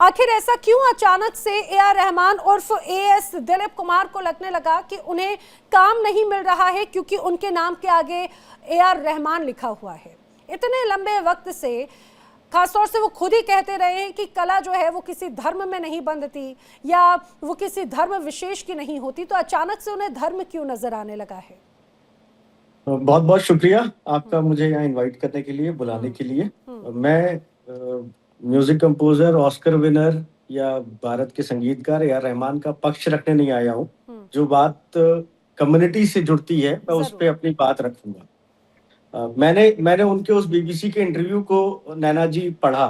आखिर ऐसा क्यों अचानक से ए आर रहमान उर्फ एएस दिलीप कुमार को लगने लगा कि उन्हें काम नहीं मिल रहा है क्योंकि उनके नाम के आगे ए आर रहमान लिखा हुआ है? इतने लंबे वक्त से खासतौर से वो खुद ही कहते रहे हैं कि कला जो है वो किसी धर्म में नहीं बंधती या वो किसी धर्म विशेष की नहीं होती, तो अचानक से उन्हें धर्म क्यों नजर आने लगा है? बहुत बहुत शुक्रिया आपका मुझे यहाँ इनवाइट करने के लिए, बुलाने के लिए। मैं म्यूजिक कंपोजर, ऑस्कर विनर या भारत के संगीतकार ए आर रहमान का पक्ष रखने नहीं आया हूँ। जो बात कम्युनिटी से जुड़ती है मैं उस पर अपनी बात रखूंगा। मैंने उनके उस बीबीसी के इंटरव्यू को नैना जी पढ़ा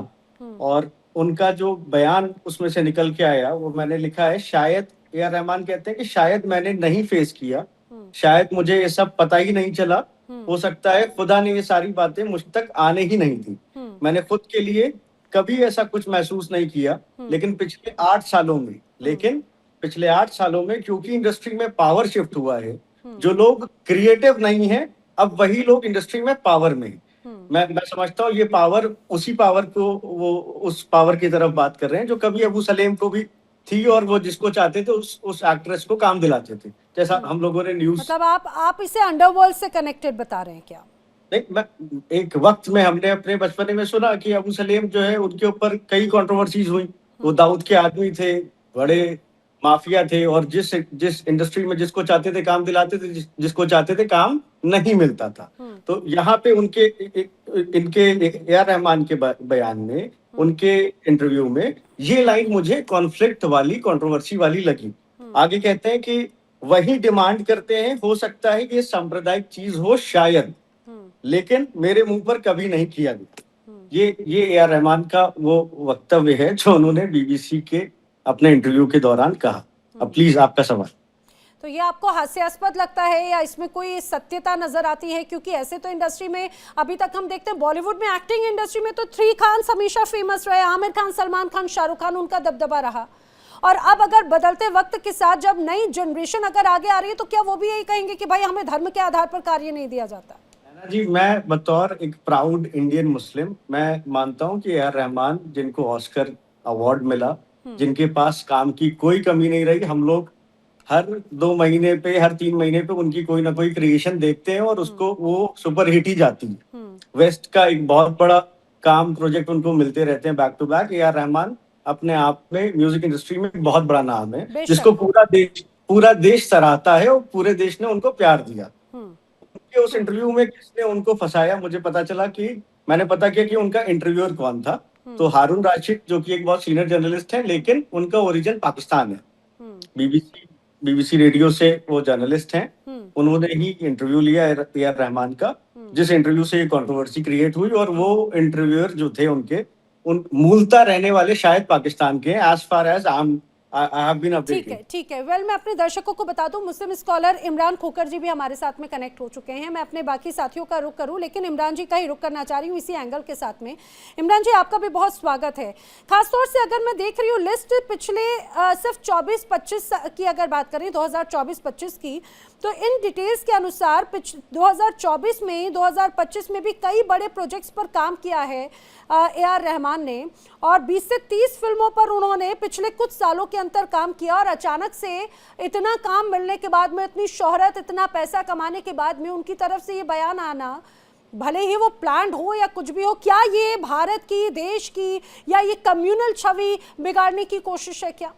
और उनका जो बयान उसमें से निकल के आया वो मैंने लिखा है, शायद ए आर रहमान कहते हैं कि शायद मैंने नहीं फेस किया, शायद मुझे ये सब पता ही नहीं चला, हो सकता है खुदा ने ये सारी बातें मुझ तक आने ही नहीं दी। मैंने खुद के लिए कभी ऐसा कुछ महसूस नहीं किया, लेकिन पिछले 8 सालों में क्योंकि इंडस्ट्री में पावर शिफ्ट हुआ है, जो लोग क्रिएटिव नहीं है अब वही लोग इंडस्ट्री में पावर में है। मैं समझता हूँ ये पावर उसी पावर को वो उस पावर की तरफ बात कर रहे हैं जो कभी अबू सलेम को भी थी और वो जिसको चाहते थे उस एक्ट्रेस को काम दिलाते थे, जैसा हम लोगों ने न्यूज। मतलब आप इसे अंडरवर्ल्ड से कनेक्टेड बता रहे हैं क्या? नहीं, एक वक्त में हमने अपने बचपने में सुना कि अबू सलेम जो है उनके ऊपर कई कंट्रोवर्सीज हुई। वो दाऊद के आदमी थे, बड़े माफिया थे और जिस इंडस्ट्री में जिसको चाहते थे काम दिलाते थे, जिसको चाहते थे काम नहीं मिलता था। तो यहाँ पे इनके ए आर रहमान के बयान में, उनके इंटरव्यू में ये लाइन मुझे कॉन्फ्लिक्ट वाली, कंट्रोवर्सी वाली लगी। आगे कहते हैं कि वही डिमांड करते हैं, हो सकता है कि ये सांप्रदायिक चीज हो शायद, लेकिन मेरे मुंह पर कभी नहीं किया गया। ये ए आर रहमान का वो वक्तव्य है जो उन्होंने बीबीसी के अपने इंटरव्यू के दौरान कहा। अब प्लीज आपका सवाल। तो ये आपको हास्यास्पद लगता है या इसमें कोई सत्यता नजर आती है? क्योंकि ऐसे तो इंडस्ट्री में अभी तक हम देखते हैं, बॉलीवुड में एक्टिंग इंडस्ट्री में तो 3 खान हमेशा फेमस रहे, आमिर खान, सलमान खान, शाहरुख खान, उनका दबदबा रहा। और अब अगर बदलते वक्त के साथ जब नई जनरेशन अगर आगे आ रही है तो क्या वो भी यही कहेंगे कि भाई हमें धर्म के आधार पर कार्य नहीं दिया जाता? जी, मैं बतौर एक प्राउड इंडियन मुस्लिम मैं मानता हूं कि ए आर रहमान, जिनको ऑस्कर अवार्ड मिला, जिनके पास काम की कोई कमी नहीं रही, हम लोग हर 2 महीने पे, हर 3 महीने पे उनकी कोई ना कोई क्रिएशन देखते हैं और उसको वो सुपर हिट ही जाती है। वेस्ट का एक बहुत बड़ा काम, प्रोजेक्ट उनको मिलते रहते हैं back to back. A R Rahman अपने आप में म्यूजिक इंडस्ट्री में बहुत बड़ा नाम है, जिसको पूरा देश सराहता है और पूरे देश ने उनको प्यार दिया। उस इंटरव्यू में किसने उनको फंसाया, मुझे पता चला कि मैंने पता किया कि उनका इंटरव्यूअर कौन था। तो हारून राशिद, जो कि एक बहुत सीनियर जर्नलिस्ट है, लेकिन उनका ओरिजिन पाकिस्तान है। बीबीसी रेडियो से वो जर्नलिस्ट हैं। उन्होंने ही इंटरव्यू लिया ए आर रहमान का, जिस इंटरव्यू से ये कंट्रोवर्सी क्रिएट हुई। और वो इंटरव्यूअर जो थे उनके मूलतः रहने वाले शायद पाकिस्तान के, एज फार एज ठीक है। वेल, मैं अपने दर्शकों को बता दूं, मुस्लिम स्कॉलर इमरान खोकर जी भी हमारे साथ में कनेक्ट हो चुके हैं। मैं अपने बाकी साथियों का रुख करूं, लेकिन इमरान जी का ही रुख करना चाह रही हूं इसी एंगल के साथ में। इमरान जी, आपका भी बहुत स्वागत है। खासतौर से अगर मैं देख रही हूँ लिस्ट पिछले सिर्फ 24-25 की अगर बात करें, 2024-25 की, तो इन डिटेल्स के अनुसार 2024 में, 2025 में भी कई बड़े प्रोजेक्ट्स पर काम किया है ए आर रहमान ने, और 20 से 30 फिल्मों पर उन्होंने पिछले कुछ सालों के अंतर काम किया। और अचानक से इतना काम मिलने के बाद में, इतनी शोहरत, इतना पैसा कमाने के बाद में उनकी तरफ से ये बयान आना, भले ही वो प्लान्ड हो या कुछ भी हो, क्या ये भारत की, देश की, या ये कम्युनल छवि बिगाड़ने की कोशिश है क्या?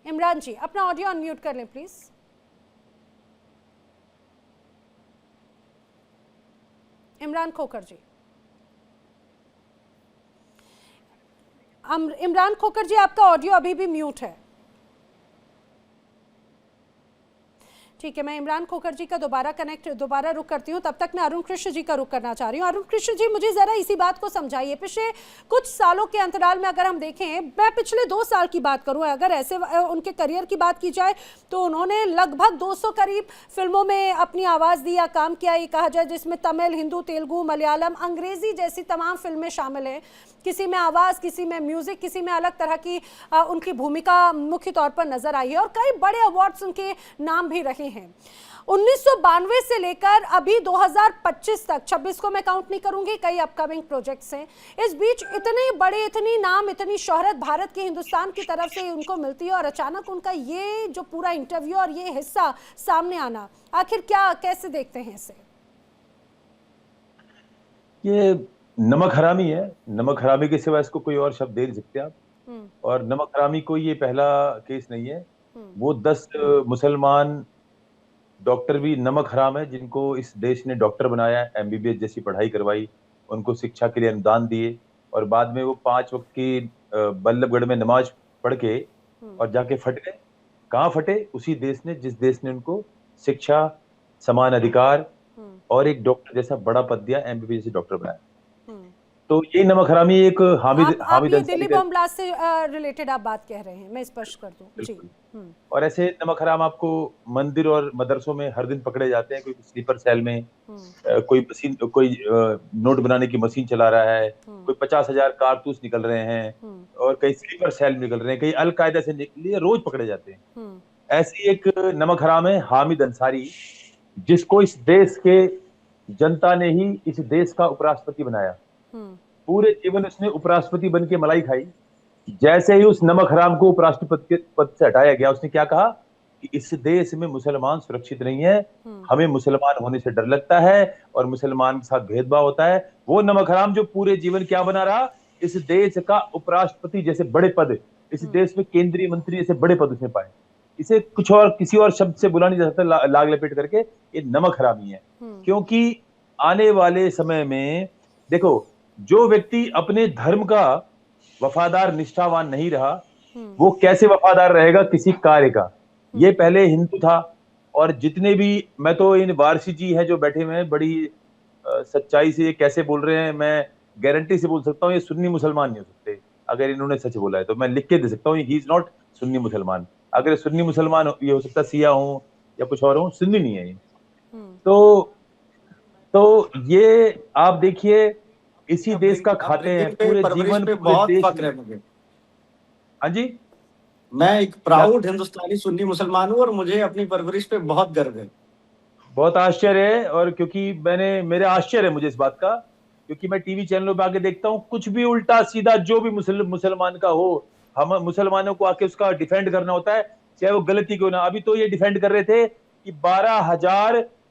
इमरान जी, अपना ऑडियो अनम्यूट कर लें प्लीज। इमरान खोकर जी, इमरान खोकर जी, आपका ऑडियो अभी भी म्यूट है। ठीक है, मैं इमरान खोकर जी का दोबारा रुख करती हूँ। तब तक मैं अरुण कृष्ण जी का रुख करना चाह रही हूँ। अरुण कृष्ण जी, मुझे जरा इसी बात को समझाइए। पिछले कुछ सालों के अंतराल में अगर हम देखें, मैं पिछले 2 साल की बात करूँ, अगर ऐसे उनके करियर की बात की जाए तो उन्होंने लगभग 200 करीब फिल्मों में अपनी आवाज़ दी या काम किया, ये कहा जाए, जिसमें तमिल, हिंदू, तेलुगु, मलयालम, अंग्रेजी जैसी तमाम फिल्में शामिल हैं। किसी में आवाज़, किसी में म्यूज़िक, किसी में अलग तरह की उनकी भूमिका मुख्य तौर पर नजर आई है, और कई बड़े अवार्ड्स उनके नाम भी रहे हैं। हैं। 1992 से लेकर अभी 2025 तक, 26 को मैं काउंट नहीं करूंगी, कई अपकमिंग प्रोजेक्ट्स हैं। इस बीच इतने बड़े, इतनी नाम, इतनी शोहरत भारत के, हिंदुस्तान की तरफ से उनको मिलती है और अचानक उनका ये जो पूरा इंटरव्यू और ये हिस्सा सामने आना, आखिर क्या, कैसे देखते हैं इसे? ये नमक हरामी है। नमक हरामी के सिवा इसको कोई और शब्द दे नहीं सकते आप। और नमक हरामी कोई ये पहला केस नहीं है। वो 10 मुसलमान डॉक्टर भी नमक हराम है जिनको इस देश ने डॉक्टर बनाया, एमबीबीएस जैसी पढ़ाई करवाई, उनको शिक्षा के लिए अनुदान दिए और बाद में वो 5 वक्त की बल्लभगढ़ में नमाज पढ़ के और जाके फट गए। कहाँ फटे? उसी देश ने, जिस देश ने उनको शिक्षा, समान अधिकार और एक डॉक्टर जैसा बड़ा पद दिया, एमबीबीएस जैसे डॉक्टर बनाया। तो ये नमक हरामी एक हामिद ये दिल्ली बॉम्ब ब्लास्ट से रिलेटेड आप बात कह रहे हैं, मैं स्पष्ट कर दूं जी। और ऐसे नमक हराम आपको मंदिर और मदरसों में हर दिन पकड़े जाते हैं। कोई स्लीपर सेल में, कोई मशीन, कोई नोट बनाने की मशीन चला रहा है, कोई 50,000 कारतूस निकल रहे हैं और कई स्लीपर सेल निकल रहे हैं, कई अलकायदा से निकले, रोज पकड़े जाते हैं। ऐसी एक नमक हराम है हामिद अंसारी, जिसको इस देश के जनता ने ही इस देश का उपराष्ट्रपति बनाया। पूरे जीवन उसने उपराष्ट्रपति बन के मलाई खाई। जैसे ही उस नमक हराम को उपराष्ट्रपति के पद से हटाया गया, उसने क्या कहा कि इस देश में मुसलमान सुरक्षित नहीं है, हमें मुसलमान होने से डर लगता है और मुसलमान के साथ भेदभाव होता है। वो नमक हराम जो पूरे जीवन क्या बना रहा, इस देश का उपराष्ट्रपति जैसे बड़े पद, इस देश में केंद्रीय मंत्री जैसे बड़े पद उसने पाए। इसे कुछ और किसी और शब्द से बुला नहीं जा सकता, लाग लपेट करके ये नमक हरामी है। क्योंकि आने वाले समय में देखो, जो व्यक्ति अपने धर्म का वफादार, निष्ठावान नहीं रहा, वो कैसे वफादार रहेगा किसी कार्य का? ये पहले हिंदू था। और जितने भी, मैं तो इन वारसी जी हैं जो बैठे हुए हैं, बड़ी सच्चाई से ये कैसे बोल रहे हैं, मैं गारंटी से बोल सकता हूँ ये सुन्नी मुसलमान नहीं हो सकते। अगर इन्होंने सच बोला है तो मैं लिख के दे सकता हूँ, ही इज नॉट सुन्नी मुसलमान। अगर सुन्नी मुसलमान ये हो सकता सिया हो या कुछ और हो, सुन्नी नहीं है ये। तो ये आप देखिए, इसी देश का खाते हैं पूरे जीवन पे बहुत फक्र है मुझे। हाँ जी, मैं एक प्राउड हिंदुस्तानी सुन्नी मुसलमान हूँ और मुझे अपनी परवरिश पे बहुत गर्व है। बहुत आश्चर्य है। और क्योंकि मेरे आश्चर्य है मुझे इस बात का, क्योंकि मैं टीवी चैनलों पे आके देखता हूँ, कुछ भी उल्टा सीधा जो भी मुसलमान का हो, हम मुसलमानों को आके उसका डिफेंड करना होता है, चाहे वो गलती क्यों ना। अभी तो ये डिफेंड कर रहे थे कि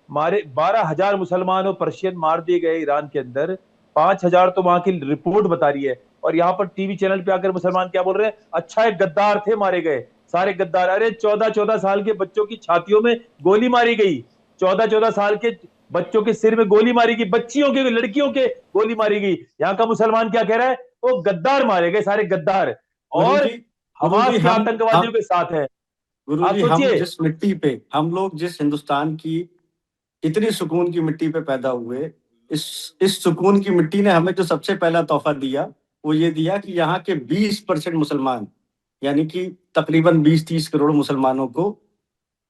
12,000 मुसलमान और पर्शियन मार दिए गए ईरान के अंदर, 5,000 तो वहां की रिपोर्ट बता रही है। और यहाँ पर टीवी चैनल पे आकर मुसलमान क्या बोल रहे हैं, अच्छा एक गद्दार थे, मारे गए सारे गद्दार। अरे 14-14 साल के बच्चों की छातियों में गोली मारी गई, 14-14 साल के बच्चों के सिर में गोली मारी गई, बच्चियों के, लड़कियों के गोली मारी गई। यहाँ का मुसलमान क्या कह रहा है, वो गद्दार मारे गए, सारे गद्दार, और हमास के आतंकवादियों के साथ है। गुरुजी, हम जिस मिट्टी पे, हम लोग जिस हिंदुस्तान की इतनी सुकून की मिट्टी पे पैदा हुए, इस सुकून की मिट्टी ने हमें जो सबसे पहला तोहफा दिया वो ये दिया कि यहाँ के 20% मुसलमान, यानी कि तकरीबन 20-30 करोड़ मुसलमानों को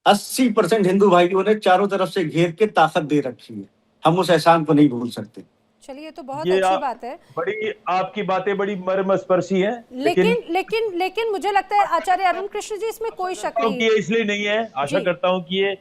80% हिंदू भाइयों ने चारों तरफ से घेर के ताकत दे रखी है। हम उस एहसान को नहीं भूल सकते। चलिए, तो बहुत अच्छी बात है। बड़ी आपकी बातें बड़ी मर्मस्पर्शी हैं, लेकिन मुझे लगता है आचार्य अरुण कृष्ण जी, इसमें कोई शक नहीं है, इसलिए नहीं है, आशा करता हूं कि ये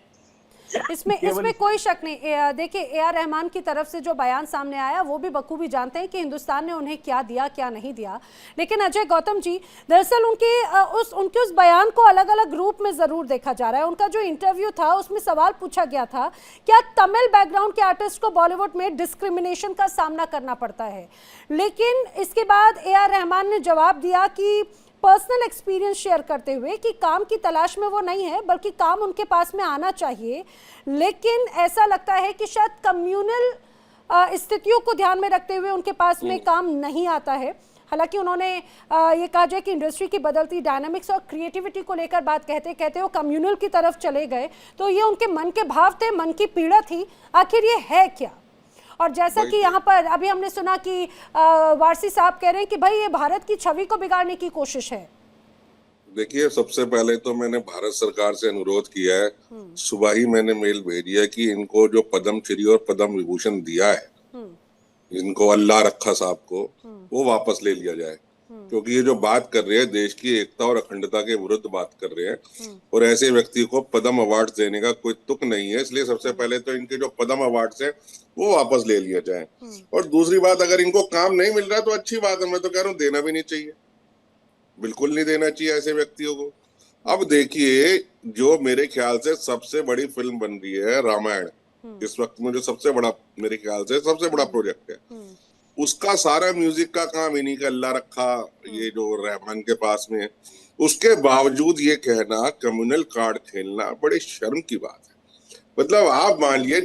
इसमें कोई शक नहीं। देखिए, ए.आर. रहमान की तरफ से जो बयान सामने आया, वो भी बखूबी जानते हैं कि हिंदुस्तान ने उन्हें क्या दिया, क्या नहीं दिया। लेकिन अजय गौतम जी, दरअसल उनके उस बयान को अलग अलग रूप में जरूर देखा जा रहा है। उनका जो इंटरव्यू था, उसमें सवाल पूछा गया था, क्या तमिल बैकग्राउंड के आर्टिस्ट को बॉलीवुड में डिस्क्रिमिनेशन का सामना करना पड़ता है? लेकिन इसके बाद ए.आर. रहमान ने जवाब दिया कि पर्सनल एक्सपीरियंस शेयर करते हुए कि काम की तलाश में वो नहीं है, बल्कि काम उनके पास में आना चाहिए। लेकिन ऐसा लगता है कि शायद कम्युनल स्थितियों को ध्यान में रखते हुए उनके पास में काम नहीं आता है। हालांकि उन्होंने ये कहा जाए कि इंडस्ट्री की बदलती डायनामिक्स और क्रिएटिविटी को लेकर बात कहते कहते वो कम्युनल की तरफ चले गए। तो ये उनके मन के भाव थे, मन की पीड़ा थी, आखिर ये है क्या? और जैसा कि यहाँ पर अभी हमने सुना कि वारसी साहब कह रहे हैं कि भाई ये भारत की छवि को बिगाड़ने की कोशिश है। देखिए, सबसे पहले तो मैंने भारत सरकार से अनुरोध किया है, सुबह ही मैंने मेल भेजी है कि इनको जो पद्म श्री और पद्म विभूषण दिया है, इनको अल्लाह रखा साहब को, वो वापस ले लिया जाए। क्योंकि ये जो बात कर रहे हैं देश की एकता और अखंडता के विरुद्ध बात कर रहे हैं, और ऐसे व्यक्ति को पद्म अवार्ड देने का कोई तुक नहीं है। इसलिए सबसे पहले तो इनके जो पद्म अवार्ड है वो वापस ले लिए जाए। और दूसरी बात, अगर इनको काम नहीं मिल रहा तो अच्छी बात है, मैं तो कह रहा हूँ देना भी नहीं चाहिए, बिल्कुल नहीं देना चाहिए ऐसे व्यक्तियों को। अब देखिए, जो मेरे ख्याल से सबसे बड़ी फिल्म बन रही है रामायण, इस वक्त में जो सबसे बड़ा, मेरे ख्याल से सबसे बड़ा प्रोजेक्ट है, उसका सारा म्यूजिक का काम इन्हीं का अल्लाह रखा, ये जो रहमान के पास में है। उसके बावजूद ये कहना कम्युनल कार्ड खेलना बड़े शर्म की बात है। मतलब आप मान लिए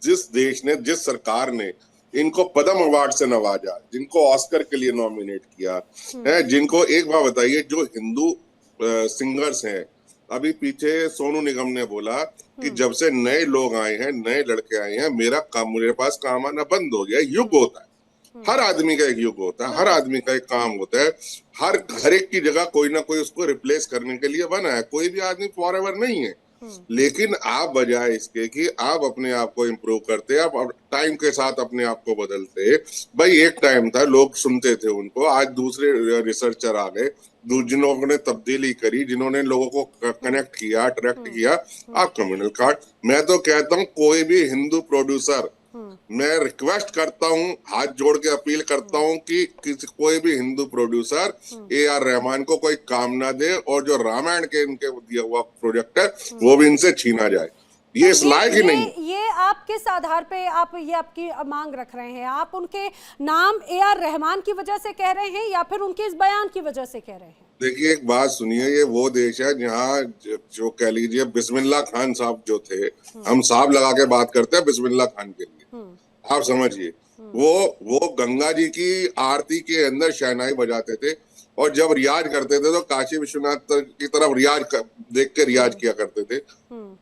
जिस देश ने, जिस सरकार ने इनको पद्म अवार्ड से नवाजा, जिनको ऑस्कर के लिए नॉमिनेट किया है, जिनको, एक बात बताइए, जो हिंदू सिंगर्स हैं, अभी पीछे सोनू निगम ने बोला कि जब से नए लोग आए हैं, नए लड़के आए हैं, मेरे पास काम आना बंद हो गया। युग होता है, हर आदमी का एक युग होता है, हर आदमी का एक काम होता है, हर एक की जगह कोई ना कोई उसको रिप्लेस करने के लिए बना है। कोई भी आदमी फॉरएवर नहीं है। लेकिन आप बजाय इसके कि आप अपने आप को इम्प्रूव करते, आप टाइम के साथ अपने आप को बदलते। भाई एक टाइम था लोग सुनते थे उनको, आज दूसरे रिसर्चर आ गए जिन्होंने तब्दीली करी, जिन्होंने लोगों को कनेक्ट किया, अट्रैक्ट किया। आप कम्युनल कार्ड, मैं तो कहता हूँ कोई भी हिंदू प्रोड्यूसर, मैं रिक्वेस्ट करता हूँ, हाथ जोड़ के अपील करता हूँ कि कोई भी हिंदू प्रोड्यूसर AR रहमान को कोई काम ना दे, और जो रामायण के इनके दिया हुआ प्रोजेक्ट है वो भी इनसे छीना जाए। ये इस लायक ही नहीं। ये आप किस आधार पे आप ये आपकी मांग रख रहे हैं? आप उनके नाम AR रहमान की वजह से कह रहे हैं या फिर उनके इस बयान की वजह से कह रहे हैं? देखिए, एक बात सुनिए, ये वो देश है जहाँ जो कह लीजिए बिस्मिल्लाह खान साहब जो थे, हम साहब लगा के बात करते हैं बिस्मिल्लाह खान के लिए, आप समझिए, वो गंगा जी की आरती के अंदर शहनाई बजाते थे, और जब रियाज करते थे तो काशी विश्वनाथ की तरफ देख के रियाज किया करते थे।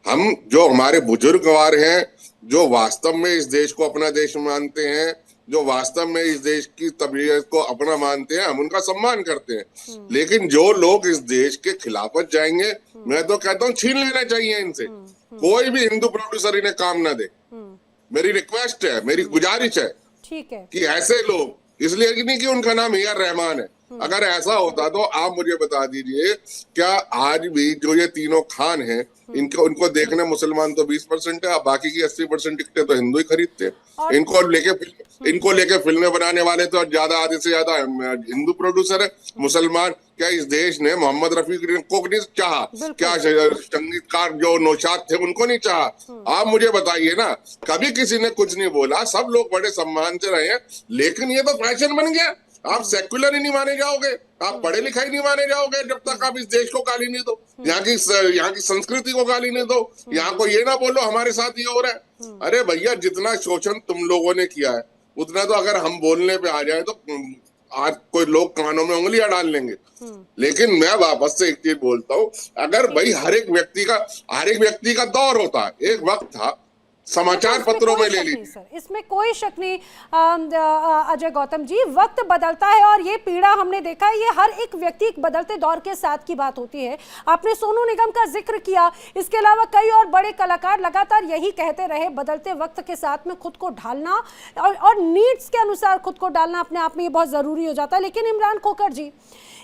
हम, जो हमारे बुजुर्गवार हैं, जो वास्तव में इस देश को अपना देश मानते हैं, जो वास्तव में इस देश की तबीयत को अपना मानते हैं, हम उनका सम्मान करते हैं। लेकिन जो लोग इस देश के खिलाफत जाएंगे, मैं तो कहता हूँ छीन लेना चाहिए इनसे। कोई भी हिंदू प्रोड्यूसर इन्हें काम ना दे, मेरी रिक्वेस्ट है, मेरी गुजारिश है। ठीक है कि ऐसे लोग, इसलिए नहीं कि उनका नाम AR रहमान है, अगर ऐसा होता तो आप मुझे बता दीजिए, क्या आज भी जो ये तीनों खान हैं, उनको देखने मुसलमान तो 20% है, बाकी की 80% टिकटें तो हिंदू ही खरीदते हैं। इनको लेके फिल्में बनाने वाले तो ज्यादा, आधे से ज्यादा हिंदू प्रोड्यूसर है। मुसलमान, क्या इस देश ने मोहम्मद रफी को नहीं चाहा? क्या संगीतकार जो नौशाद थे उनको नहीं चाहा? आप मुझे बताइए ना, कभी किसी ने कुछ नहीं बोला, सब लोग बड़े सम्मान से रहे हैं। लेकिन ये तो फैशन बन गया, आप सेक्युलर ही नहीं माने जाओगे, आप पढ़े लिखाई नहीं माने जाओगे जब तक आप इस देश को गाली नहीं दो, यहाँ की संस्कृति को गाली नहीं दो, यहाँ को ये ना बोलो हमारे साथ ये हो रहा है। अरे भैया, जितना शोषण तुम लोगों ने किया है, उतना तो अगर हम बोलने पे आ जाए तो आज कोई लोग कानों में उंगलियां डाल लेंगे। लेकिन मैं वापस से एक चीज बोलता हूँ, अगर भाई हर एक व्यक्ति का दौर होता है, एक वक्त था समाचार पत्रों में ले ली, सर इसमें कोई शक नहीं अजय गौतम जी, वक्त बदलता है और ये पीड़ा हमने देखा है, ये हर एक व्यक्ति एक बदलते दौर के साथ की बात होती है। आपने सोनू निगम का जिक्र किया, इसके अलावा कई और बड़े कलाकार लगातार यही कहते रहे, बदलते वक्त के साथ में खुद को ढालना और नीड्स के अनुसार खुद को डालना अपने आप में ये बहुत जरूरी हो जाता है। लेकिन इमरान खोकर जी,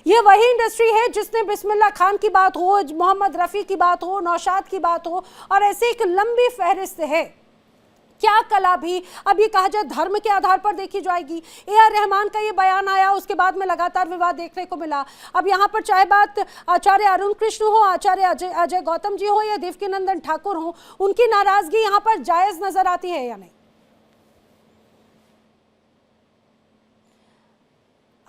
ये वही इंडस्ट्री है जिसने बिस्मिल्लाह खान की बात हो, मोहम्मद रफ़ी की बात हो, नौशाद की बात हो, और ऐसे एक लंबी फहरिस्त है। क्या कला भी अब ये कहा जाए धर्म के आधार पर देखी जाएगी? AR रहमान का ये बयान आया, उसके बाद में लगातार विवाद देखने को मिला। अब यहाँ पर चाहे बात आचार्य अरुण कृष्ण हो, आचार्य अजय गौतम जी हो या देवकीनंदन ठाकुर हो, उनकी नाराजगी यहाँ पर जायज नजर आती है या नहीं?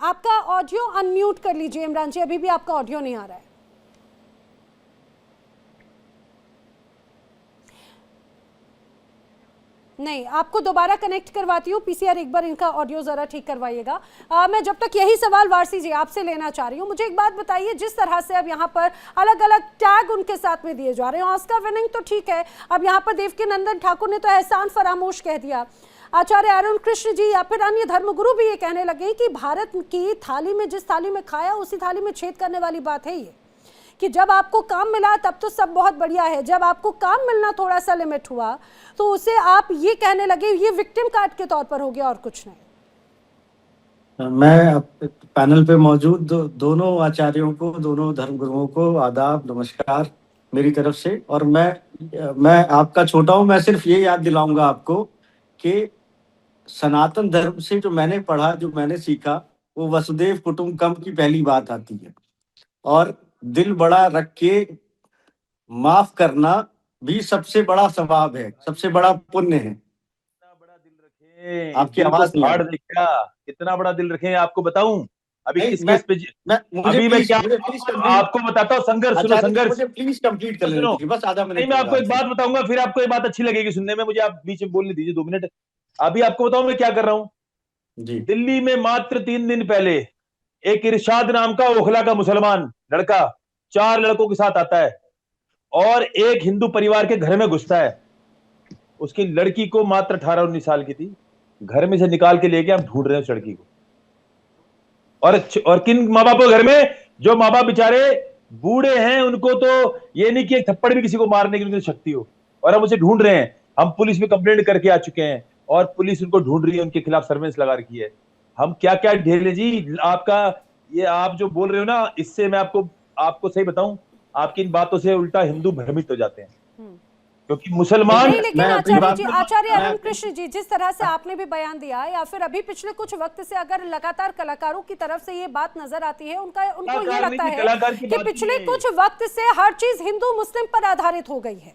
आपका ऑडियो अनम्यूट कर लीजिए इमरान जी, अभी भी आपका ऑडियो नहीं आ रहा है। नहीं, आपको दोबारा कनेक्ट करवाती हूँ। PCR एक बार इनका ऑडियो ज़रा ठीक करवाइएगा। मैं जब तक यही सवाल वारसी जी आपसे लेना चाह रही हूँ, मुझे एक बात बताइए, जिस तरह से अब यहाँ पर अलग अलग टैग उनके साथ में दिए जा रहे हैं, ऑस्कर विनिंग तो ठीक है, अब यहाँ पर देवकीनंदन ठाकुर ने तो एहसान फरामोश कह दिया, आचार्य अरुण कृष्ण जी या फिर अन्य धर्मगुरु भी ये कहने लगे कि भारत की थाली में जिस थाली में खाया उसी थाली में छेद करने वाली बात है ये, कि जब आपको काम मिला तब तो सब बहुत बढ़िया है, जब आपको काम मिलना थोड़ा सा लिमिट हुआ तो उसे आप ये कहने लगे ये विक्टिम कार्ड के तौर पर हो गया और कुछ नहीं। मैं पैनल पे मौजूद दोनों आचार्यों को, दोनों धर्मगुरुओं को आदाब, नमस्कार मेरी तरफ से। और मैं आपका छोटा हूं, मैं सिर्फ ये याद दिलाऊंगा आपको कि सनातन धर्म से जो मैंने पढ़ा, जो मैंने सीखा, वो वसुदेव कुटुंबकम की पहली बात आती है। और दिल बड़ा रख के माफ करना भी सबसे बड़ा सवाब है, सबसे बड़ा पुण्य है। कितना बड़ा दिल रखें, आपकी दिल को आवाज नहीं आ फाड़ रही। दे क्या? कितना बड़ा दिल रखें, आपको बताऊं अभी नहीं, किस केस पे अभी मैं क्या मुझे प्लीज आपको बताता हूँ। संघर्ष सुनो, आचार्य जी, संघर्ष मुझे प्लीज कंप्लीट कर लेने सुनो। दीजिए, बस आधा नहीं, मिनट मैं मेरा आपको एक आपसे। बात बताऊंगा, फिर आपको ये बात अच्छी लगेगी सुनने में। मुझे आप बीच में बोलने दीजिए 2 मिनट। अभी आपको बताऊं मैं क्या कर रहा हूं। जी दिल्ली में मात्र 3 दिन पहले एक इरशाद नाम का ओखला का मुसलमान लड़का 4 लड़कों के साथ आता है और एक हिंदू परिवार के घर में घुसता है। उसकी लड़की को मात्र 18-19 साल की थी, घर में से निकाल के लेके हम ढूंढ रहे हैं उस लड़की को। और किन माँ बाप के घर में? जो माँ बाप बेचारे बूढ़े हैं, उनको तो ये नहीं कि एक थप्पड़ भी किसी को मारने की उनकी शक्ति हो, और हम उसे ढूंढ रहे हैं। हम पुलिस में कंप्लेंट करके आ चुके हैं और पुलिस उनको ढूंढ रही है, उनके खिलाफ सर्वेलेंस लगा रखी है। हम क्या क्या ढेले जी आपका, ये आप जो बोल रहे हो ना, इससे मैं आपको सही बताऊं, आपकी इन बातों से उल्टा हिंदू भ्रमित हो जाते हैं, क्योंकि मुसलमान नहीं, लेकिन मैं अपनी आचार्य बात जी, में आचार्य मैं अरुण कृष्ण जी, जिस तरह से आपने भी बयान दिया या फिर अभी पिछले कुछ वक्त से अगर लगातार कलाकारों की तरफ से ये बात नजर आती है, उनको ये कलाकार लगता नहीं, है कलाकार की कि बात पिछले नहीं है। कुछ वक्त से हर चीज हिंदू मुस्लिम पर आधारित हो गई है।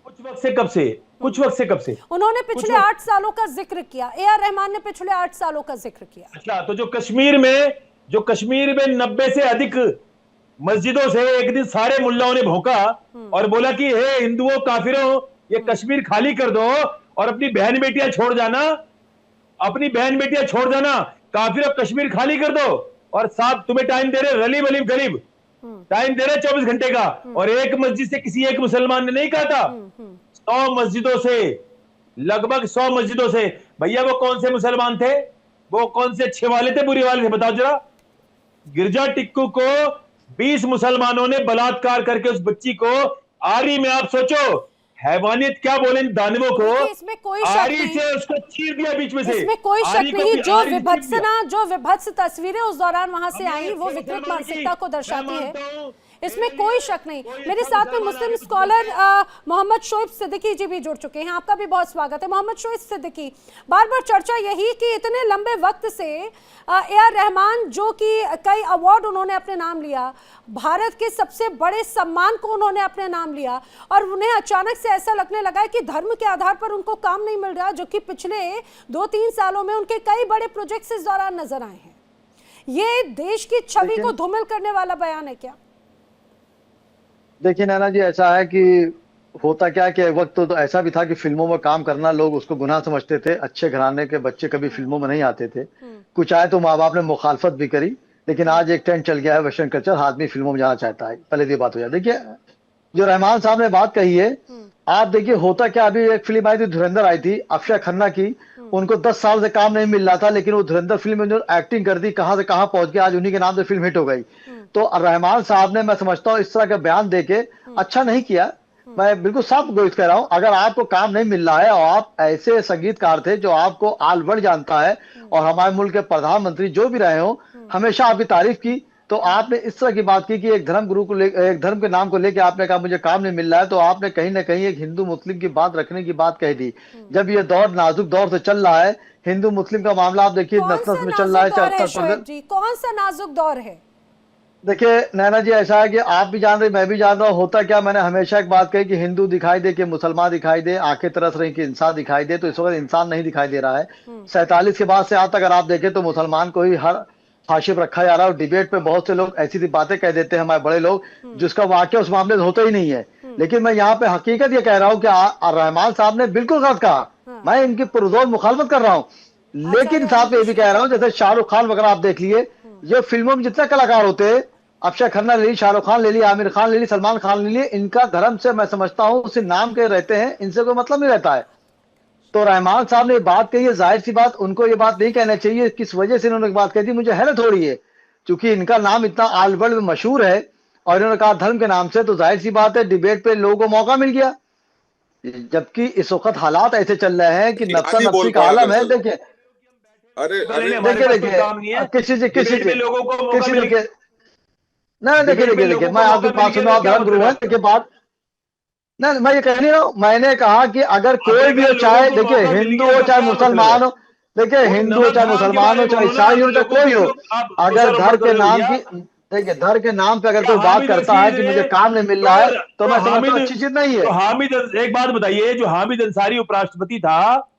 कुछ वक्त से कब से? कुछ वक्त से कब से? उन्होंने पिछले 8 सालों का जिक्र किया, AR रहमान ने पिछले 8 सालों का जिक्र किया। अच्छा, तो जो कश्मीर में 90 से अधिक मस्जिदों से एक दिन सारे मुल्लाओं ने भौंका और बोला कि हे हिंदुओं, काफिरों, ये कश्मीर खाली कर दो और अपनी बहन बेटियां छोड़ जाना, अपनी बहन बेटियां छोड़ जाना, काफिरों कश्मीर खाली कर दो, और साथ तुम्हें टाइम दे रहे रलीब अलीब गरीब, टाइम दे रहे 24 घंटे का। और एक मस्जिद से किसी एक मुसलमान ने नहीं कहा था, 100 मस्जिदों से, लगभग 100 मस्जिदों से। भैया वो कौन से मुसलमान थे? वो कौन से अच्छे वाले थे, बुरे वाले थे? बताओ जरा। गिरजा टिक्कू को 20 मुसलमानों ने बलात्कार करके उस बच्ची को आरी में, आप सोचो हैवानियत क्या बोले इन दानवों को, देखिए, इसमें कोई शक आरी नहीं, से उसको चीर दिया बीच में से। इसमें कोई आरी शक को नहीं। भी जो आरी से चीर दिया। जो विभत्स तस्वीरें उस दौरान वहां से अब आई, मैं वो एक विकृत मुसलमान मानसिकता को की, दर्शाती मैं है, मानता हूं, इसमें मेरे कोई लिए शक नहीं। कोई मेरे ऐसा साथ में मुसलमान मुस्लिम आगे कुछ स्कॉलर बोलता है। मोहम्मद शोएब सिद्दीकी जी भी जुड़ चुके हैं, आपका भी बहुत स्वागत है। मोहम्मद शोएब सिद्दीकी, बार बार चर्चा यही कि इतने लंबे वक्त से AR रहमान, जो कि कई अवार्ड उन्होंने अपने नाम लिया, भारत के सबसे बड़े सम्मान को उन्होंने अपने नाम लिया, और उन्हें अचानक से ऐसा लगने लगा है कि धर्म के आधार पर उनको काम नहीं मिल रहा, जो कि पिछले 2-3 सालों में उनके कई बड़े प्रोजेक्ट्स इस दौरान नजर आए हैं। ये देश की छवि को धूमिल करने वाला बयान है क्या? देखिए नैना जी, ऐसा है कि होता क्या है कि एक वक्त तो ऐसा भी था कि फिल्मों में काम करना लोग उसको गुनाह समझते थे। अच्छे घराने के बच्चे कभी फिल्मों में नहीं आते थे। कुछ आए तो माँ बाप ने मुखालफत भी करी, लेकिन आज एक ट्रेंड चल गया है वेस्टर्न कल्चर, आदमी फिल्मों में जाना चाहता है। पहले ये बात हो जाए। देखिए, जो रहमान साहब ने बात कही है, आप देखिए होता क्या, अभी एक फिल्म आई थी, धुरंधर आई थी अक्षय खन्ना की। उनको 10 साल से काम नहीं मिल रहा था, लेकिन वो धुरंधर फिल्म में जो एक्टिंग कर दी, कहां से कहां पहुंच गया, आज उन्हीं के नाम से फिल्म हिट हो गई। तो रहमान साहब ने, मैं समझता हूँ, इस तरह का बयान देके अच्छा नहीं किया। मैं बिल्कुल साफ गोश्त कह रहा हूँ, अगर आपको काम नहीं मिल रहा है और आप ऐसे संगीतकार थे जो आपको आल वर्ल्ड जानता है, और हमारे मुल्क के प्रधानमंत्री जो भी रहे हो, हमेशा आपकी तारीफ की, तो आपने इस तरह की बात की कि एक धर्म गुरु को एक धर्म के नाम को लेकर आपने कहा मुझे काम नहीं मिल रहा है, तो आपने कहीं ना कहीं एक हिंदू मुस्लिम की बात रखने की बात कह दी। जब ये दौर नाजुक दौर से चल रहा है, हिंदू मुस्लिम का मामला आप देखिए नस नस में चल रहा है। शोएब जी, कौन सा नाजुक दौर है? देखिए नैना जी, ऐसा है कि आप भी जान रहे, मैं भी जान रहा हूँ। होता क्या, मैंने हमेशा एक बात कही कि हिंदू दिखाई दे कि मुसलमान दिखाई दे, आंखें तरस रही कि इंसान दिखाई दे, तो इस वक्त इंसान नहीं दिखाई दे रहा है। 47 के बाद से आज तक अगर आप देखें तो मुसलमान को ही हर फांसी पर रखा जा रहा है। और डिबेट पे बहुत से लोग ऐसी बातें कह देते हैं, हमारे बड़े लोग, जिसका वाक्य उस मामले में होता ही नहीं है। लेकिन मैं यहाँ पे हकीकत ये कह रहा हूँ कि रहमान साहब ने बिल्कुल गलत कहा, मैं इनकी पुरजोर मुखालफत कर रहा हूँ। लेकिन साहब ये भी कह रहा हूँ, जैसे शाहरुख खान वगैरह आप देख लिए, ये फिल्मों में जितने कलाकार होते हैं, अक्षय खन्ना ले ली, शाहरुख खान ले ली, आमिर खान ले ली, सलमान खान ले ली, इनका धर्म से मैं समझता हूँ सिर्फ नाम के रहते हैं, इनसे कोई मतलब नहीं रहता है। तो रहमान साहब ने बात कही है, जाहिर सी बात उनको ये बात नहीं कहना चाहिए। किस वजह से इन्होंने बात कही थी, मुझे हैरत हो रही है, क्योंकि इनका नाम इतना आल वर्ल्ड में मशहूर है और इन्होंने कहा धर्म के नाम से, तो जाहिर सी बात है डिबेट पे लोगों को मौका मिल गया। जबकि इस वक्त हालात ऐसे चल रहे हैं कि नफ्सा आज ही बोल नफ्सी का पड़ा आलम है। दरअसल। देखिए अरे नहीं, अरे हमारे देखिए पास कोई देखिए काम नहीं है। किसी से डिबेट में लोगों को मौका किसी मिल देखिए ना देखिए डिबेट में देखिए लोगों मैं को आपकी मौका मिल बात गया सुनो, तो आप क्या धर्म गुरु मतलब है हैं, आपका? देखिए बात ना मैं ये कह नहीं रहा हूँ, मैंने कहा कि अगर कोई आपने भी कहा हो, लोगों चाहे को देखिए मौका मिल हिंदू गया हो तो चाहे क्या मतलब है? मुसलमान हो, देखिए वो हिंदू हो नमक चाहे हराम के मुसलमान बारे हो में चाहे बोलो ना, ईसाई आप हो चाहे लोगों कोई को हो, क्यों आप अगर गुस्सा धर्म रोक के कर रहे हो नाम भैया? की देखिए धर्म के नाम पे अगर क्या कोई बात हामिद करता है रशीद कि ने मुझे काम नहीं मिल रहा है तो मैं समझता हूँ अच्छी चीज नहीं है। एक बात बताइए, जो हामिद अंसारी उपराष्ट्रपति था,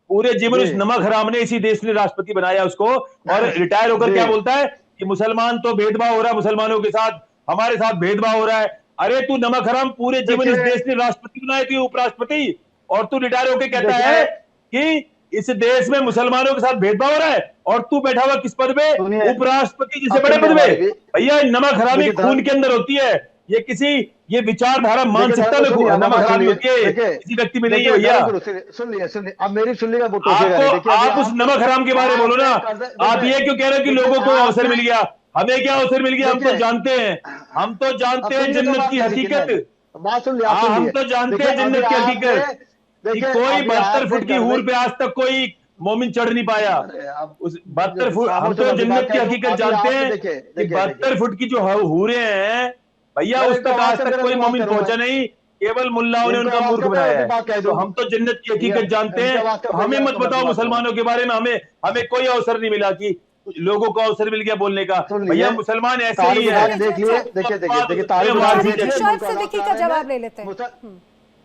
पूरे जीवन जी उस नमक हराम ने इसी देश ने राष्ट्रपति बनाया उसको, और रिटायर होकर जी क्या बोलता है कि मुसलमान तो भेदभाव हो रहा है, मुसलमानों के साथ हमारे साथ भेदभाव हो रहा है। अरे तू नमक हराम, पूरे जीवन इस देखिए देश ने राष्ट्रपति बनाए थे, उपराष्ट्रपति, और तू रिटायर होकर कहता देखिए है कि इस देश में मुसलमानों के साथ भेदभाव हो रहा है, और तू बैठा हुआ किस पद पे? सुनिए, उपराष्ट्रपति जैसे अब बड़े सुनिए पद पे। हमारी भी भैया नमक हरामी देखिए खून के अंदर होती है, ये किसी ये विचारधारा देखिए मानसिकता धर्म में सुनिए, हमारी नमक बात सुन हरामी लीजिए, होती है, देखिए किसी व्यक्ति में नहीं है देखिए भैया। धर्म गुरु सुनिए अब मेरी सुन लीजिए, वो टोकेगा आपको नहीं। देखिए अभी आप उस आप नमक हराम के बारे में बोलो ना। आप देखिए ये क्यों कह रहे हो कि देखिए लोगों को अवसर आपने मिल गया? हमें क्या अवसर मिल गया? हम तो देखिए जानते हैं, हम तो अब जानते हैं सुनिए तो जन्नत बात की मेरी कि नहीं हकीकत। बात सुन लिया, आप हाँ, सुन हम लिए। तो जानते देखिए हैं अभी जन्नत की आपने हकीकत कि देखिए कोई अभी 72 आपने फुट की कर हूर रही पे आज तक कोई मोमिन चढ़ नहीं पाया। अरे अब उस 72 फुट, हम खामोश हो तो जाओ, अभी बात जन्नत की कर दूं। हकीकत अभी जानते आपने हैं देखिए कि देखिए देखिए 72 फुट की जो हूरें हैं भैया, मैंने उस इनको तक आवाज आज कम तक करो, कोई अभी बात मोमिन करूं मैं, पहुंचा नहीं, केवल मुल्लाओं ने इनको उनका आवाज मूर्ख कम करो, बनाया अभी है। बात कह तो दूं। हम तो जन्नत की ये हकीकत जानते इनकी हैं, आवाज कम तो करिए, हमें मत तो मैं अपनी बताओ बात करूं। मुसलमानों के बारे में। हमें हमें कोई अवसर नहीं मिला कि लोगों को अवसर मिल गया बोलने का। सुन भैया लिए, मुसलमान ऐसे ही तारीख है, उठा के चलिए देख लिए, चलिए देखिए देखिए बकवास हो देखिए सकते हैं तारीख उठा के वाराणसी देख लिए, जैसे। शोएब मुल्क से अल्लाह विकी का चलाने में जवाब ले लेते हैं।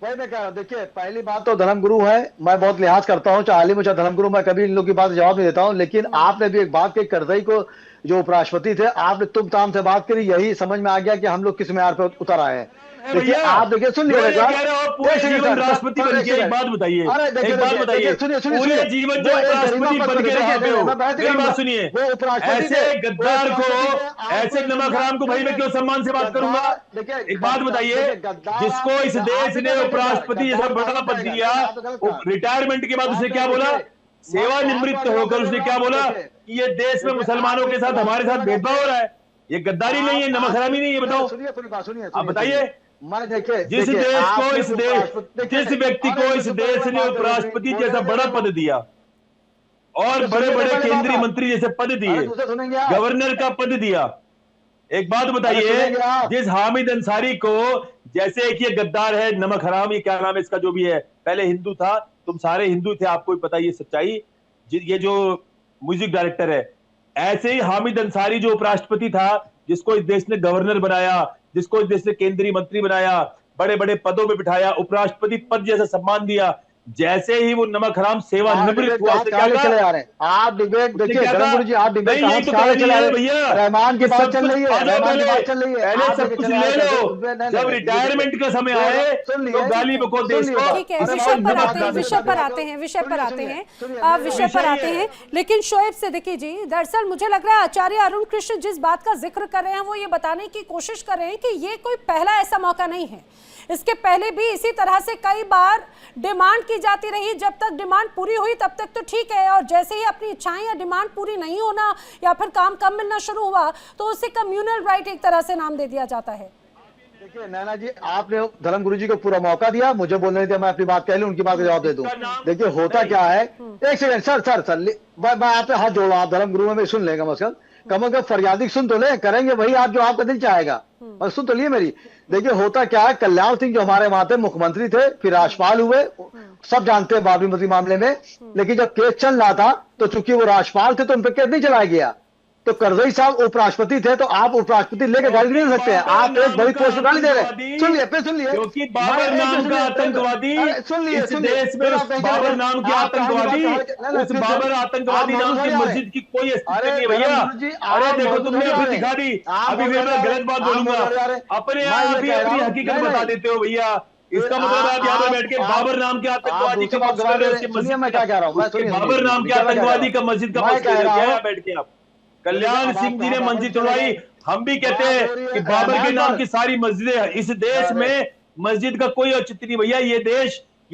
वही मैं कह रहा हूँ। देखिए पहली बात तो धर्म गुरु है, मैं बहुत लिहाज करता हूँ, चाहे आलिम हो चाहे धर्म गुरु, मैं कभी इन लोग की बात का जवाब नहीं देता हूँ, लेकिन आपने भी एक बात कही, करदई को जो उपराष्ट्रपति थे, आपने तुम ताम से बात करी, यही समझ में आ गया कि हम लोग किस म्यार पे उतर आए हैं। है देखिए भैया, आप देखिए, सुन जो लिया एक ये बार, कह रहे हो एक पूरे सेकंड जीवन सर राष्ट्रपति सर बन एक के, एक सेकंड, बात बताइए, अरे देखिए एक बात देखिए बताइए, देखिए सुनिए सुनिए पूरे सुनिए, जीवन वो जो एक गरीबा उपराष्ट्रपति पद बन पर के थे, रह हाँ के आते नहीं हो, मैं बहस नहीं मेरी करूंगा, बात सुनिए। वो उपराष्ट्रपति ऐसे थे, वो गद्दार को, उपराष्ट्रपति थे, ऐसे आपको नमक हराम को भाई मैं क्यों सम्मान से बात करूंगा? गद्दार देखिए एक बात बताइए, देखिए गद्दार जिसको इस देश आपने ने क्या देखिए सर, उपराष्ट्रपति जैसा गद्दार बड़ा कानून पद कहेगा दिया, नहीं, आप तो गलत कहा रिटायरमेंट के बाद उसने आपने क्या बोला? देखिए सेवानिवृत्त आपका जवाब होकर मैं दे उसने रहा क्या हूँ, बोला देखिए कि ये देश में देखिए मुसलमानों के आपने साथ हमारे उपराष्ट्रपति साथ लगा भेदभाव के हो रहा है। ये गद्दारी नहीं है, नमक हरामी नहीं है, बताओ। सुनिए पूरी बात, सुनिए आप सुनिए बताइए, सुनिए मैं देखिए जिस देखिए देश को आपने इस देश उपराष्ट्रपति देखिए, जिस व्यक्ति अरे को इनको इस चुप करो, देश मैं ने बात करूं अपनी, उपराष्ट्रपति बोलने जैसा दे बड़ा मेरे पद को, दिया, और तो बड़े सुनिए तो बड़े पहले बात केंद्रीय आप, मंत्री जैसे पद दिए, अरे दूसरे सुनेंगे आप, गवर्नर का पद दिया, एक बात अरे बताइए, सुनेंगे आप, जिस हामिद अंसारी को, जैसे एक ये गद्दार है नमक हराम, ये क्या नाम है इसका जो भी है, पहले हिंदू था, तुम सारे हिंदू थे, आपको भी पता ये सच्चाई। ये जो म्यूजिक डायरेक्टर है, ऐसे ही हामिद अंसारी जो उपराष्ट्रपति था, जिसको इस देश ने गवर्नर बनाया, जिसको इस देश ने केंद्रीय मंत्री बनाया, बड़े बड़े पदों में बिठाया, उपराष्ट्रपति पद जैसा सम्मान दिया, जैसे ही वो नमक हराम आप सेवानिवृत्त डिबेट हुआ, कहाँ उसने क्या कहाँ ले कहा? चले आ रहे हैं, आप डिबेट उसने देखिए क्या धर्म कहा? गुरु जी, आप डिबेट नहीं, कहाँ यही से तो कहाँ ले कहानी चले आ है रहे भैया हैं, रहमान की कि बात सब चल कुछ रही आ है, जाओ, रहमान की पहले बात चल रही है, पहले आप सब लेके कुछ चले आ ले रहे लो, हैं, नहीं जब नहीं ये देखिए रिटायरमेंट का समय दो आए सुन तो लिए गाली बको सुन देश लिए को, ठीक है, अरे विषय भाई पर नमक आते हैं, हराम विषय पर देश आते हैं, विषय पर आते हैं, सुनिए विषय पर विषय आते है। हैं। लेकिन शोएब सिद्दीकी जी, दरअसल मुझे लग रहा है आचार्य अरुण कृष्ण जिस बात का जिक्र कर रहे हैं वो ये बताने की कोशिश कर रहे हैं कि ये कोई पहला ऐसा मौका नहीं है, इसके पहले भी इसी तरह से कई बार डिमांड की जाती रही, जब तक डिमांड पूरी हुई तब तक तो ठीक है, और जैसे ही अपनी इच्छाएं या डिमांड पूरी नहीं होना या फिर काम कम मिलना शुरू हुआ तो उसे कम्युनल राइट एक तरह से नाम दे दिया जाता है। देखिए नैना जी, आपने धर्म गुरु जी को पूरा मौका दिया, मुझे बोलने दिया, मैं अपनी बात कह लूं, उनकी बात का जवाब दे दूं। देखिए होता क्या है, एक सेकंड सर सर सर मैं आप पे हाथ जोड़ा, आप धर्म गुरु में सुन लेगा मसल, कम से कम फरियादी सुन तो ले, करेंगे वही आप जो आपका दिल चाहेगा, और सुन तो लिए मेरी। देखिए होता क्या है, कल्याण सिंह जो हमारे वहां थे मुख्यमंत्री थे, फिर राज्यपाल हुए, सब जानते हैं बाबरी मामले में, लेकिन जब केस चल रहा था तो चूंकि वो राज्यपाल थे तो उन पर केस नहीं चलाया गया, तो करजई साहब उपराष्ट्रपति थे, तो आप उपराष्ट्रपति लेके गाली नहीं दे सकते हैं, आप एक बड़ी पोस्ट गाली दे रहे हैं। सुन लिए, फिर सुन लिए, क्योंकि बाबर नाम का आतंकवादी सुन लिए, इस देश में, उस बाबर नाम के आतंकवादी, उस बाबर आतंकवादी नाम की मस्जिद की कोई अस्तित्व नहीं है भैया। अरे देखो तुमने अभी दिखा दी, अभी फिर मैं गलत बात बोलूंगा, अपने आप ही अपनी हकीकत बता देते हो भैया। इसका मतलब आप यहाँ पे बैठ के बाबर नाम के आतंकवादी का पक्ष कर रहे हो, उसकी सुनिए मैं क्या कह रहा हूँ, बाबर नाम के आतंकवादी का मस्जिद का पक्ष कर रहे हो क्या यहाँ बैठ के आप? कल्याण सिंह जी ने मस्जिद तोड़वाई, हम भी कहते हैं कि बाबर के नाम की सारी मस्जिदें, इस देश में मस्जिद का कोई औचित्य नहीं भैया।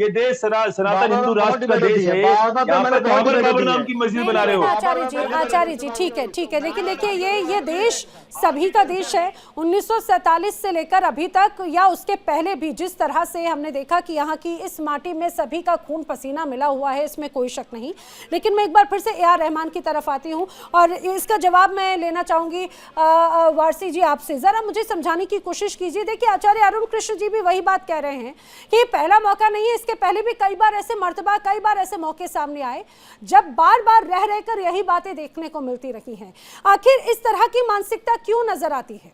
ये देश सनातन बाबा हिंदू ने बहुत राष्ट्र का डिबेट देश दी है, है। बाबा पे यहाँ मैंने पर बहुत बाबर डिबेट दी नाम है। की मस्जिद नहीं, बना रहे हो। आचार्य जी ठीक है, लेकिन देखिए ये देश सभी का देश है। 1947 से लेकर अभी तक या उसके पहले भी जिस तरह से हमने देखा कि यहाँ की इस माटी में सभी का खून पसीना मिला हुआ है, इसमें कोई शक नहीं। लेकिन मैं एक बार फिर से ए आर रहमान की तरफ आती हूँ और इसका जवाब मैं लेना चाहूंगी वारसी जी आपसे। जरा मुझे समझाने की कोशिश कीजिए। देखिए आचार्य अरुण कृष्ण जी भी वही बात कह रहे हैं कि ये पहला मौका नहीं है, इसके पहले भी कई बार ऐसे मर्तबा कई बार ऐसे मौके सामने आए जब बार बार रह रहकर यही बातें देखने को मिलती रही हैं। आखिर इस तरह की मानसिकता क्यों नजर आती है?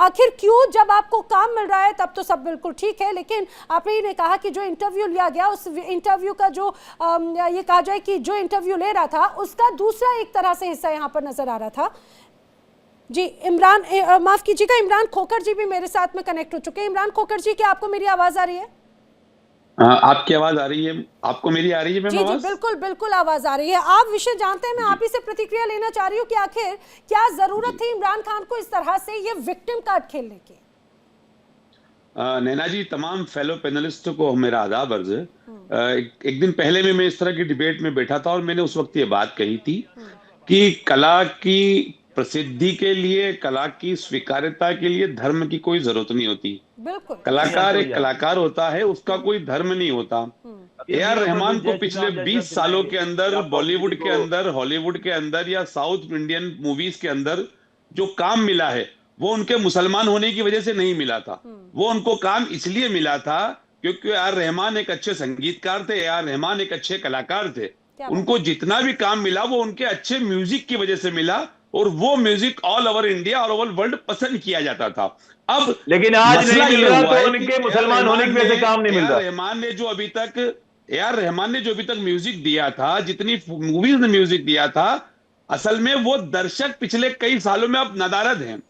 आखिर क्यों जब आपको काम मिल रहा है तब तो सब बिल्कुल ठीक है, लेकिन आपने ही ने कहा कि जो इंटरव्यू लिया गया उस इंटरव्यू का जो ये कहा जाए कि जो इंटरव्यू ले रहा था उसका दूसरा एक तरह से हिस्सा यहाँ पर नजर आ रहा था। जी इमरान माफ कीजिएगा, इमरान खोकर जी भी मेरे साथ में कनेक्ट हो चुके हैं। इमरान खोकर जी, क्या आपको मेरी आवाज आ रही है? आपकी आवाज आ रही है? आपको मेरी आ रही है मैम आवाज? जी बिल्कुल बिल्कुल आवाज आ रही है। आप विषय जानते हैं, मैं आप ही से प्रतिक्रिया लेना चाह रही हूँ कि आखिर क्या जरूरत थी इमरान खान को इस तरह से ये विक्टिम कार्ड खेलने की? नैना जी, तमाम फेलो पैनलिस्टों को मेरा आदाब अर्ज है। एक दिन पहले में मैं इस तरह की डिबेट में बैठा था और मैंने उस वक्त ये बात कही थी कि कला की प्रसिद्धि के लिए, कला की स्वीकार्यता के लिए धर्म की कोई जरूरत नहीं होती। बिल्कुल कलाकार एक कलाकार होता है, उसका कोई धर्म नहीं होता। ए आर रहमान को पिछले 20 सालों के अंदर बॉलीवुड के अंदर, हॉलीवुड के अंदर या साउथ इंडियन मूवीज के अंदर जो काम मिला है वो उनके मुसलमान होने की वजह से नहीं मिला था। वो उनको काम इसलिए मिला था क्योंकि ए आर रहमान एक अच्छे संगीतकार थे, ए आर रहमान एक अच्छे कलाकार थे। उनको जितना भी काम मिला वो उनके अच्छे म्यूजिक की वजह से मिला और वो म्यूजिक ऑल ओवर इंडिया और ओवर वर्ल्ड पसंद किया जाता था। अब लेकिन आज मसला नहीं मिल ये रहा हुआ है तो कि उनके मुसलमान होने की वजह से काम नहीं मिल रहा। रहमान ने जो अभी तक ए आर रहमान ने जो अभी तक म्यूजिक दिया था, जितनी मूवीज ने म्यूजिक दिया था, असल में वो दर्शक पिछले कई सालों में अब नदारद हैं।